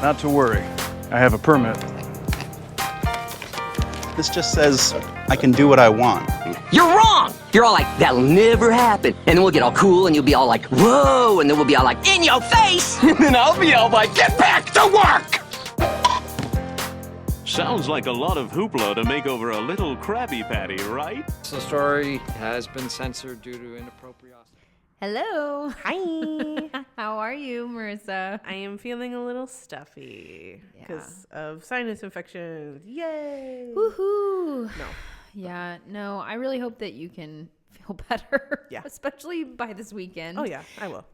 Not to worry. I have a permit. This just says I can do what I want. You're wrong! You're all like, that'll never happen. And then we'll get all cool and you'll be all like, whoa! And then we'll be all like, in your face! And then I'll be all like, get back to work! Sounds like a lot of hoopla to make over a little Krabby Patty, right? The story has been censored due to inappropriate. Hello. Hi. How are you, Marissa? I am feeling a little stuffy because of sinus infections. Yay. Woohoo. No. Yeah, no, I really hope that you can feel better. Yeah. Especially by this weekend. Oh, yeah, I will.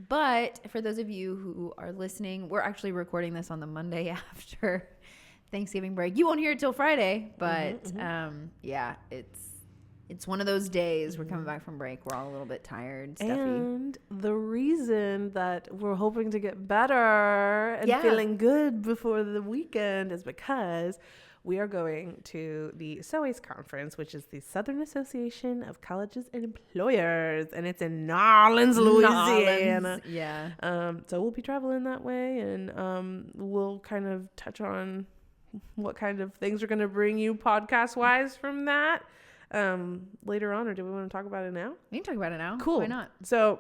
But for those of you who are listening, we're actually recording this on the Monday after Thanksgiving break. You won't hear it till Friday, but yeah, it's one of those days. We're coming back from break. We're all a little bit tired, stuffy. And the reason that we're hoping to get better and feeling good before the weekend is because we are going to the SOACE conference, which is the Southern Association of Colleges and Employers, and it's in Nolens, Louisiana. Yeah. So we'll be traveling that way, and we'll kind of touch on what kind of things are going to bring you podcast-wise from that later on, or do we want to talk about it now? We can talk about it now. Cool. Why not? So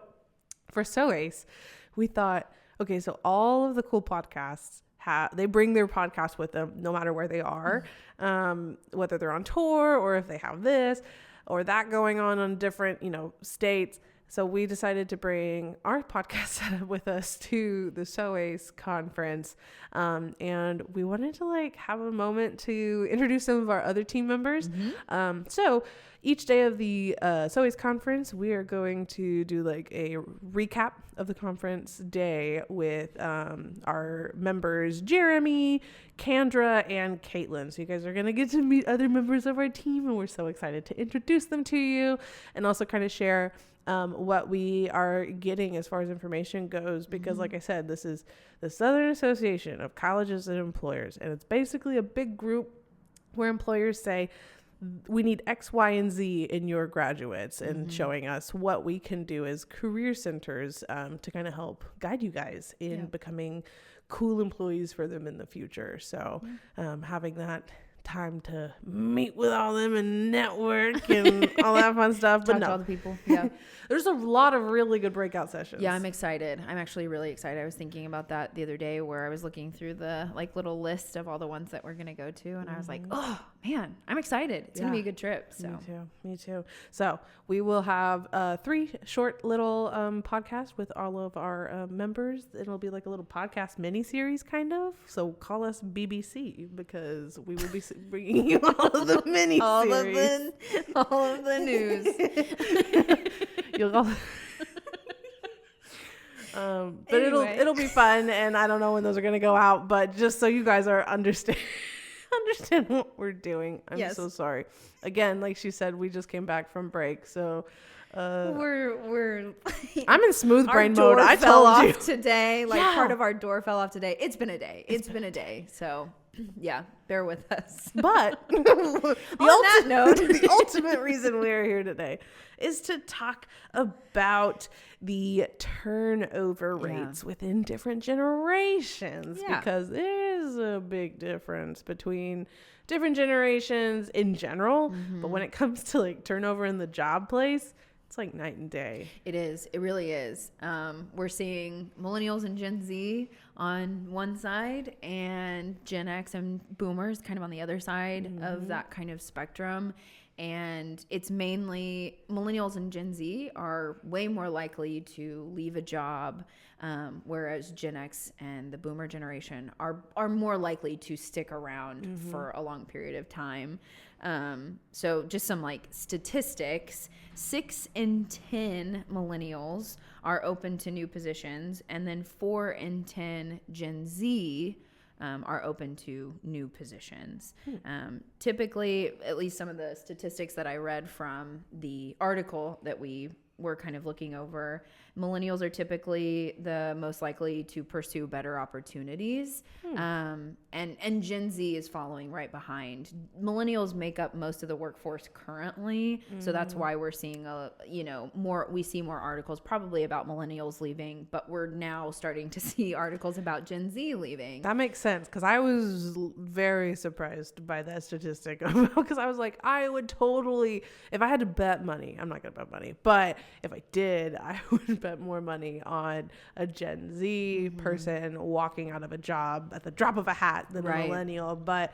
for SOACE, we thought, okay, so all of the cool podcasts they bring their podcast with them no matter where they are, whether they're on tour or if they have this or that going on different, states. So we decided to bring our podcast setup with us to the SOACE conference. And we wanted to have a moment to introduce some of our other team members. So each day of the SOACE conference, we are going to do a recap of the conference day with our members, Jeremy, Kendra, and Caitlin. So you guys are going to get to meet other members of our team, and we're so excited to introduce them to you and also kind of share what we are getting as far as information goes, because like I said, this is the Southern Association of Colleges and Employers, and it's basically a big group where employers say, we need X, Y, and Z in your graduates, and showing us what we can do as career centers to kind of help guide you guys in becoming cool employees for them in the future. So having that time to meet with all them and network and all that fun stuff. But Talk to all the people. Yeah. There's a lot of really good breakout sessions. Yeah, I'm excited. I'm actually really excited. I was thinking about that the other day where I was looking through the little list of all the ones that we're going to go to. And I was like, oh man, I'm excited. It's going to be a good trip. So Me too. So we will have 3 short little podcasts with all of our members. It'll be like a little podcast mini series kind of. So call us BBC, because we will be bringing you all of the mini series. all of the news. You'll all but Anyway. it'll be fun, and I don't know when those are going to go out, but just so you guys are understand what we're doing. I'm so sorry. Again, like she said, we just came back from break, so we're I'm in smooth brain door mode. I fell told off you today. Part of our door fell off today. It's been a day. So yeah, bear with us. But that note, the ultimate reason we're here today is to talk about the turnover rates within different generations, because there's a big difference between different generations in general. But when it comes to turnover in the job place, it's like night and day. It is. It really is. We're seeing millennials and Gen Z on one side and Gen X and boomers kind of on the other side of that kind of spectrum. And it's mainly millennials and Gen Z are way more likely to leave a job, whereas Gen X and the boomer generation are more likely to stick around for a long period of time. So just some statistics: 6 in 10 millennials are open to new positions, and then 4 in 10 Gen Z are open to new positions. Typically, at least some of the statistics that I read from the article that we we're kind of looking over, millennials are typically the most likely to pursue better opportunities. And Gen Z is following right behind. Millennials make up most of the workforce currently. So that's why we're seeing we see more articles probably about millennials leaving, but we're now starting to see articles about Gen Z leaving. That makes sense, because I was very surprised by that statistic, because I was like, I would totally, if I had to bet money, I'm not going to bet money, but if I did, I would bet more money on a Gen Z person walking out of a job at the drop of a hat than a millennial. But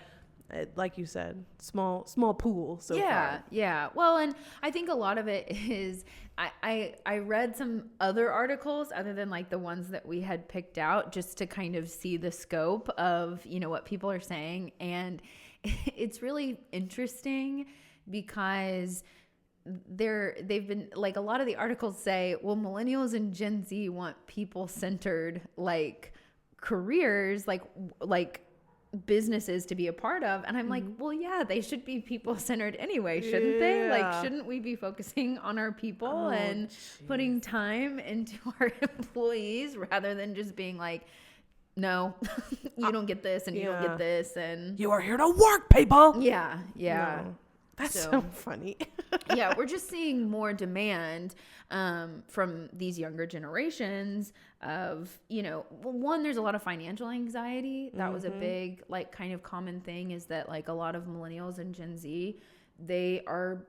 like you said, small pool so far. Yeah. Well, and I think a lot of it is I read some other articles other than like the ones that we had picked out, just to kind of see the scope of, what people are saying. And it's really interesting because they've been like, a lot of the articles say, well, millennials and Gen Z want people-centered like careers, like businesses to be a part of. And I'm like, well, yeah, they should be people-centered anyway, shouldn't they? Like, shouldn't we be focusing on our people and putting time into our employees rather than just being like, no, you don't get this and you don't get this, and you are here to work, people. Yeah. No. That's so funny. Yeah, we're just seeing more demand from these younger generations of, one, there's a lot of financial anxiety. That was a big, like, kind of common thing, is that, like, a lot of millennials and Gen Z, they are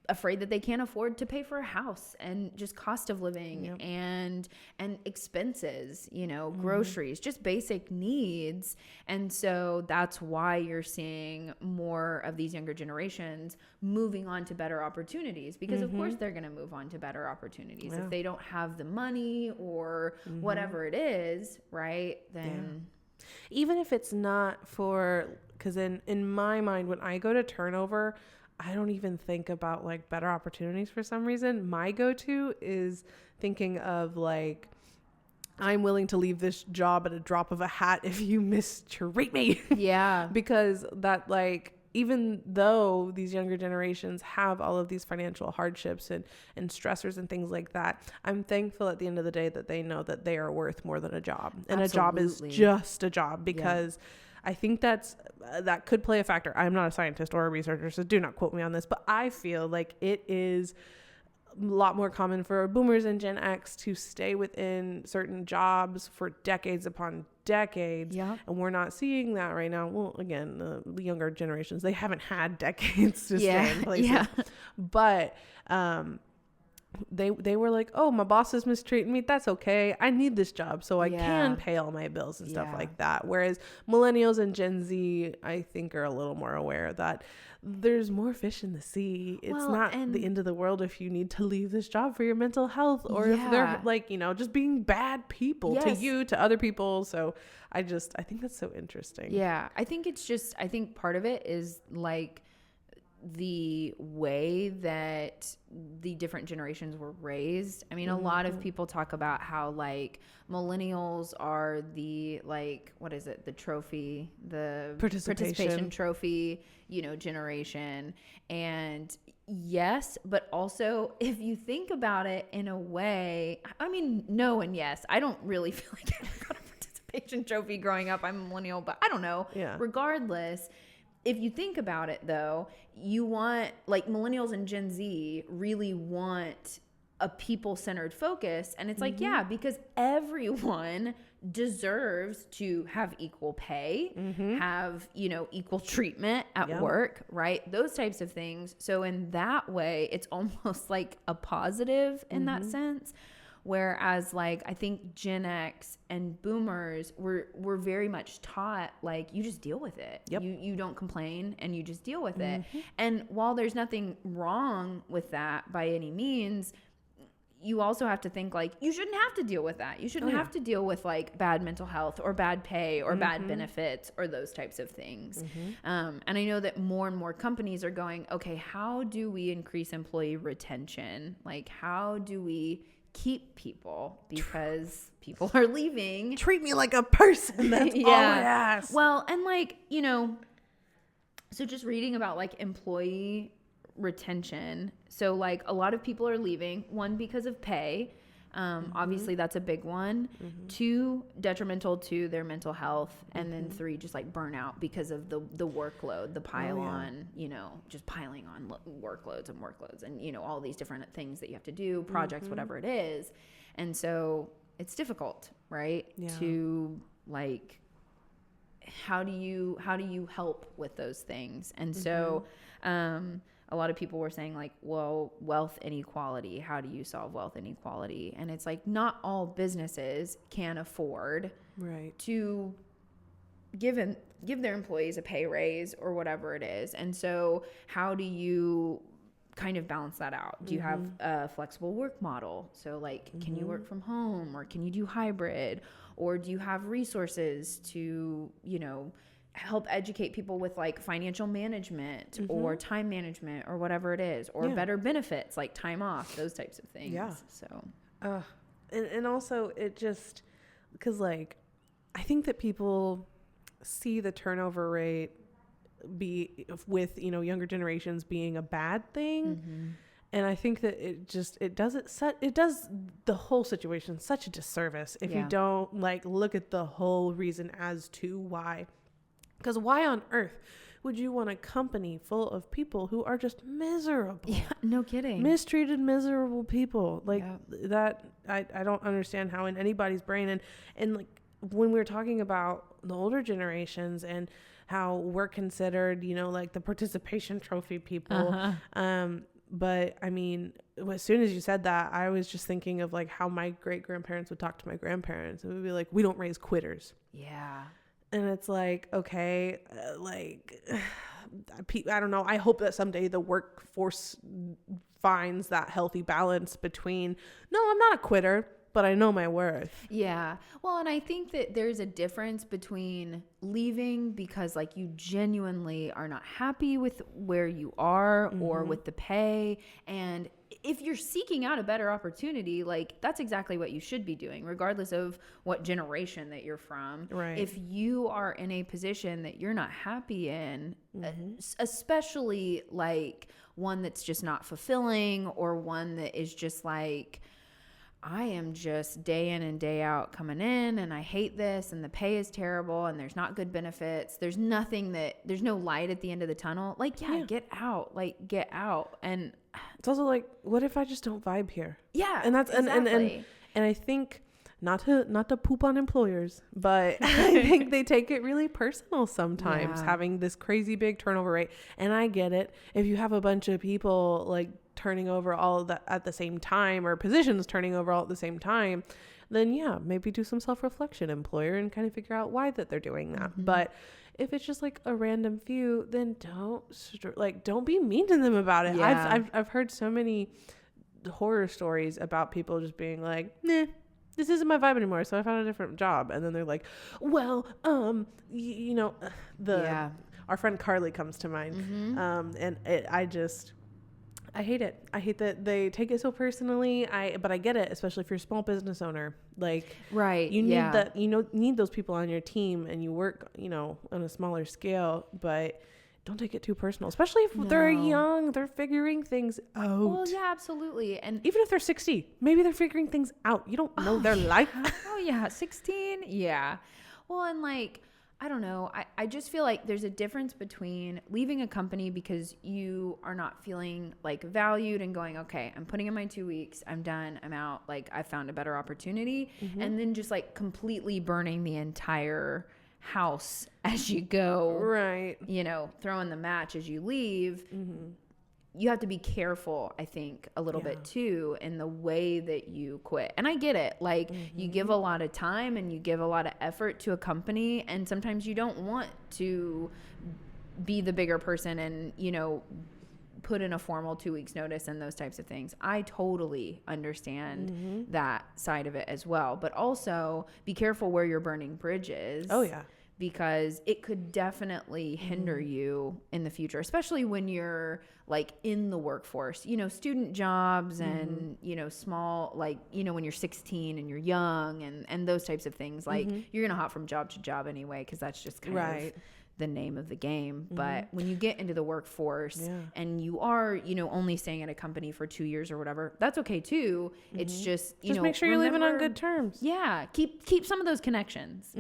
afraid that they can't afford to pay for a house, and just cost of living and expenses, groceries, just basic needs. And so that's why you're seeing more of these younger generations moving on to better opportunities, because of course they're going to move on to better opportunities if they don't have the money or whatever it is, right? Then even if it's not for, because in my mind, when I go to turnover, I don't even think about like better opportunities for some reason. My go-to is thinking of like, I'm willing to leave this job at a drop of a hat if you mistreat me. Yeah. Because that, like, even though these younger generations have all of these financial hardships and stressors and things like that, I'm thankful at the end of the day that they know that they are worth more than a job. And a job is just a job, because I think that could play a factor. I'm not a scientist or a researcher, so do not quote me on this, but I feel like it is a lot more common for boomers and Gen X to stay within certain jobs for decades upon decades. Yeah. And we're not seeing that right now. Well, again, the younger generations, they haven't had decades to stay in places. Yeah. But they were like, oh, my boss is mistreating me. That's okay. I need this job so I can pay all my bills and stuff like that. Whereas millennials and Gen Z, I think, are a little more aware that there's more fish in the sea. It's not the end of the world if you need to leave this job for your mental health, or if they're like, just being bad people to you, to other people. So I think that's so interesting. Yeah. I think part of it is like the way that the different generations were raised. I mean, a lot of people talk about how like millennials are the, like, what is it? The trophy, the participation trophy, generation. And yes, but also if you think about it in a way, I mean, no and yes. I don't really feel like I got a participation trophy growing up. I'm a millennial, but I don't know. Yeah. Regardless, if you think about it, though, you want, like, millennials and Gen Z really want a people-centered focus. And it's like, yeah, because everyone deserves to have equal pay, have, equal treatment at work, right? Those types of things. So in that way, it's almost like a positive in that sense. Whereas, like, I think Gen X and boomers were very much taught, like, you just deal with it. Yep. You don't complain and you just deal with it. And while there's nothing wrong with that by any means, you also have to think, like, you shouldn't have to deal with that. You shouldn't have to deal with, like, bad mental health or bad pay or bad benefits or those types of things. And I know that more and more companies are going, okay, how do we increase employee retention? Like, how do we keep people, because people are leaving? Treat me like a person. That's all I ask. Well, and, like, so just reading about, like, employee retention. So like a lot of people are leaving, one, because of pay. Obviously that's a big one. 2, detrimental to their mental health. And then 3, just like burnout because of the workload, the pile on, you know, just piling on workloads and, you know, all these different things that you have to do, projects, whatever it is. And so it's difficult, right? To like, how do you help with those things? And so, a lot of people were saying like, well, wealth inequality, how do you solve wealth inequality? And it's like, not all businesses can afford to give their employees a pay raise or whatever it is. And so how do you kind of balance that out? Do you have a flexible work model? So like, can you work from home, or can you do hybrid, or do you have resources to, you know, help educate people with like financial management or time management or whatever it is, or better benefits like time off, those types of things. So and also it just, because like I think that people see the turnover rate be with, you know, younger generations being a bad thing. And I think that it does the whole situation such a disservice if you don't like look at the whole reason as to why. Because why on earth would you want a company full of people who are just miserable? Yeah, no kidding. Mistreated, miserable people like that. I don't understand how in anybody's brain. And like when we're talking about the older generations and how we're considered, you know, like the participation trophy people. But I mean, as soon as you said that, I was just thinking of like how my great grandparents would talk to my grandparents, and it would be like, we don't raise quitters. Yeah. And it's like, okay, like, I don't know. I hope that someday the workforce finds that healthy balance between, no, I'm not a quitter, but I know my worth. Yeah. Well, and I think that there's a difference between leaving because like you genuinely are not happy with where you are or with the pay, and if you're seeking out a better opportunity, like that's exactly what you should be doing, regardless of what generation that you're from. Right. If you are in a position that you're not happy in, especially like one that's just not fulfilling, or one that is just like, I am just day in and day out coming in and I hate this and the pay is terrible and there's not good benefits. There's no light at the end of the tunnel. Like, get out. And it's also like, what if I just don't vibe here? Yeah. And that's, exactly. and I think not to poop on employers, but I think they take it really personal sometimes, having this crazy big turnover rate. And I get it. If you have a bunch of people like turning over all of that at the same time, or positions turning over all at the same time, then maybe do some self-reflection, employer, and kind of figure out why that they're doing that. But if it's just like a random few, then don't be mean to them about it. I've heard so many horror stories about people just being like, nah, this isn't my vibe anymore, so I found a different job. And then they're like, well, you know, our friend Carly comes to mind. And I hate it. I hate that they take it so personally. But I get it, especially if you're a small business owner. Like, right, you need that. You need those people on your team, and you work, you know, on a smaller scale. But don't take it too personal, especially if they're young. They're figuring things out. Well, yeah, absolutely. And even if they're 60, maybe they're figuring things out. You don't know their life. 16. Yeah. Well, and like, I don't know. I just feel like there's a difference between leaving a company because you are not feeling like valued and going, okay, I'm putting in my 2 weeks. I'm done. I'm out. Like, I found a better opportunity. And then just like completely burning the entire house as you go. Right. You know, throwing the match as you leave. You have to be careful, I think, a little bit too, in the way that you quit. And I get it. Like, you give a lot of time and you give a lot of effort to a company, and sometimes you don't want to be the bigger person and, you know, put in a formal 2 weeks notice and those types of things. I totally understand that side of it as well. But also be careful where you're burning bridges. Oh, yeah. Because it could definitely hinder you in the future, especially when you're like in the workforce, you know, student jobs and, you know, small, like, you know, when you're 16 and you're young and those types of things, like you're going to hop from job to job anyway, because that's just kind of the name of the game. But when you get into the workforce Yeah. and you are, only staying at a company for 2 years or whatever, that's okay too. It's just, Just make sure you're living on good terms. Yeah. Keep some of those connections.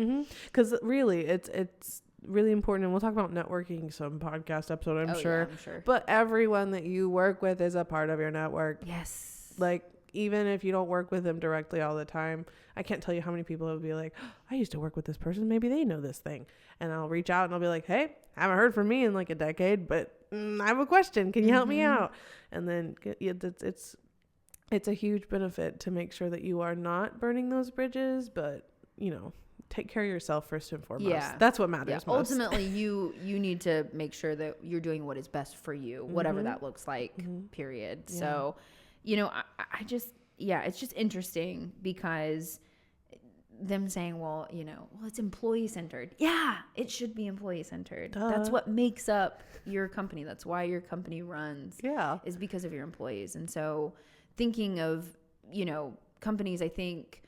Because really, it's really important. And we'll talk about networking some podcast episode, I'm sure. I'm sure. But everyone that you work with is a part of your network. Yes. Like, even if you don't work with them directly all the time, I can't tell you how many people would be like, oh, I used to work with this person. Maybe they know this thing. And I'll reach out and I'll be like, hey, haven't heard from me in like a decade, but I have a question. Can you help me out? And then it's a huge benefit to make sure that you are not burning those bridges, but, take care of yourself first and foremost. Yeah. That's what matters most. Ultimately, you need to make sure that you're doing what is best for you, whatever that looks like, period. Yeah. So, I just, it's just interesting because them saying, well, it's employee centered. Yeah, it should be employee centered. That's what makes up your company. That's why your company runs. Yeah. Is because of your employees. And so thinking of, companies, I think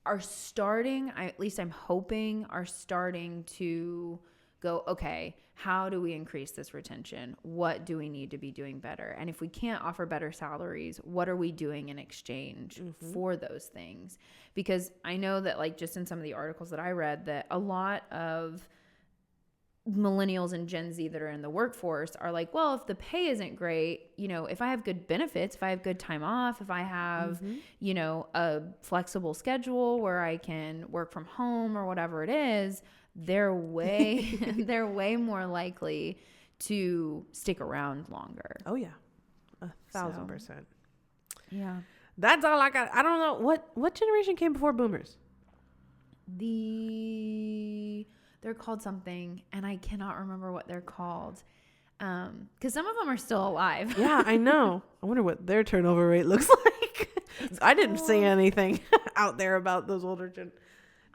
are starting, at least I'm hoping, are starting to go, okay, how do we increase this retention? What do we need to be doing better? And if we can't offer better salaries, what are we doing in exchange for those things? Because I know that, like, just in some of the articles that I read, that a lot of millennials and Gen Z that are in the workforce are like, well, if the pay isn't great, if I have good benefits, if I have good time off, if I have, a flexible schedule where I can work from home or whatever it is, they're way more likely to stick around longer. Oh, yeah. 1,000%. Yeah. That's all I got. I don't know. What generation came before boomers? They're called something, and I cannot remember what they're called. Because some of them are still alive. Yeah, I know. I wonder what their turnover rate looks like. I didn't see anything out there about those older generations.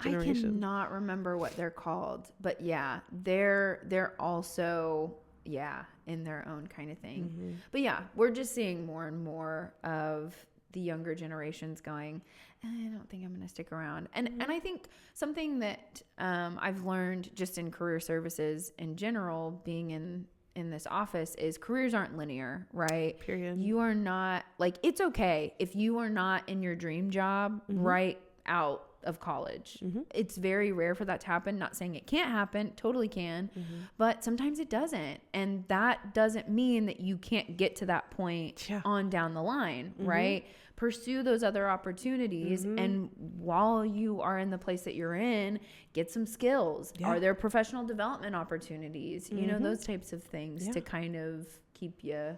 I cannot remember what they're called, but yeah, they're also in their own kind of thing. But yeah, we're just seeing more and more of the younger generations going, I don't think I'm going to stick around. And I think something that I've learned just in career services in general, being in this office, is careers aren't linear, right? Period. You are not, like, it's okay if you are not in your dream job right out of college. It's very rare for that to happen. Not saying it can't happen, totally can, but sometimes it doesn't. And that doesn't mean that you can't get to that point on down the line, right? Pursue those other opportunities. And while you are in the place that you're in, get some skills. Are there professional development opportunities? Those types of things to kind of keep you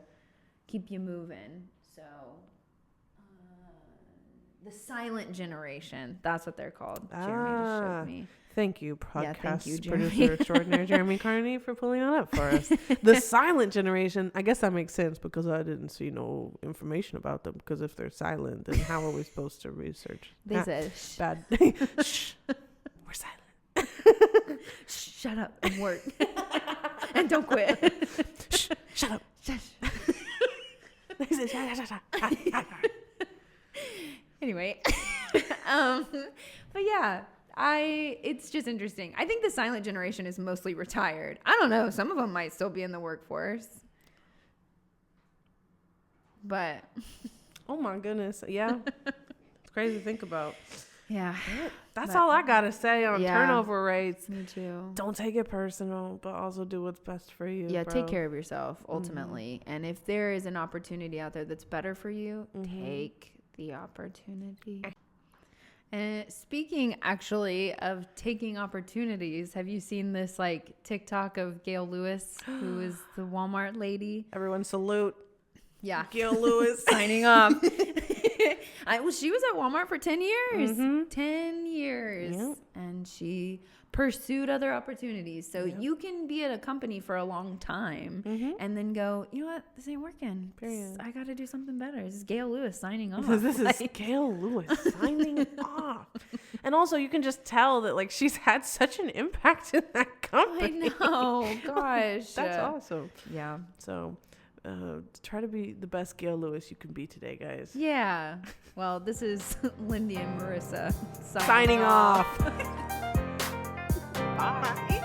moving. So the silent generation, that's what they're called. Jeremy just showed me. Thank you, podcast thank you, Jeremy. producer extraordinary Jeremy Carney, for pulling that up for us. The silent generation, I guess that makes sense because I didn't see no information about them. Because if they're silent, then how are we supposed to research? They said, Bad. Shh. We're silent. shut up and work. And don't quit. Shh. Shut up. They said, shut. Anyway, but yeah, it's just interesting. I think the silent generation is mostly retired. I don't know. Some of them might still be in the workforce, but Oh my goodness. Yeah. It's crazy to think about. yeah, That's all I got to say on turnover rates. me too. Don't take it personal, but also do what's best for you. Yeah, bro. take care of yourself ultimately. And if there is an opportunity out there that's better for you, take the opportunity. And speaking actually of taking opportunities, have you seen this like TikTok of Gail Lewis, who is the Walmart lady? Everyone salute. Yeah. Gail Lewis. Signing off. She was at Walmart for 10 years. 10 years. Yep. And she pursued other opportunities. So you can be at a company for a long time and then go, you know what? This ain't working. Period. I got to do something better. This is Gail Lewis signing off. This is Gail Lewis signing off. And also, you can just tell that like she's had such an impact in that company. I know. Gosh. That's awesome. Yeah. So try to be the best Gail Lewis you can be today, guys. Yeah. Well, this is Lindy and Marissa Signing off. Bye.